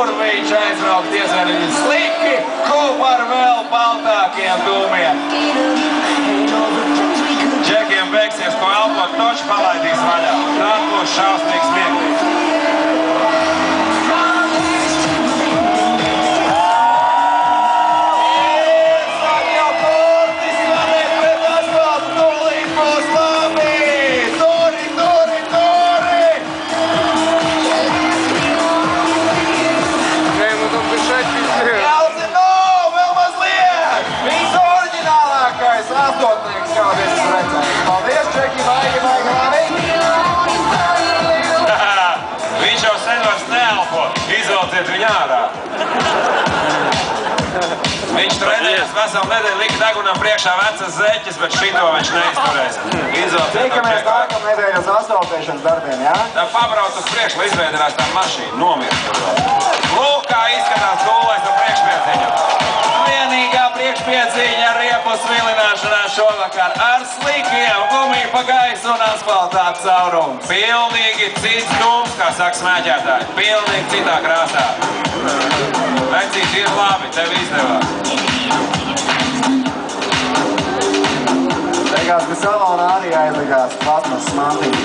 kur viņš aizbraukt diezgan sliki, kopā ar vēl baltākiem dūmiem. Džekiem beigsies, ko elpot, toči palaidīs vaļā. Tā būs šausmīgs smieklīgs. Paldies, Čeki, maigi, labi! Viņš jau sen vairs neelpo, izvelciet viņu ārā. Viņš trenējas veselu nedēļu lika degunam priekšā vecas zeķes, bet šito viņš neizturēs. Tikamies nākam nedēļu uz asfaltēšanas darbiem, jā? Tā pabrauc uz priekšu, lai izveidinās tā mašīna, nomirst. Lūk, kā izskatās dūlais ar priekšpieciņu. Vienīgā priekšpieciņa riepus vilināšanā šovakar ar slikiem, gumiju pa gaisu un asfaltā caurumu. Pilnīgi cits dūms, kā saka smēķētāji. Pilnīgi citā krāsā. Vecīt, ir labi, tev izdevās. Beigās, ka salonā arī aizlikās plasmas mantīti.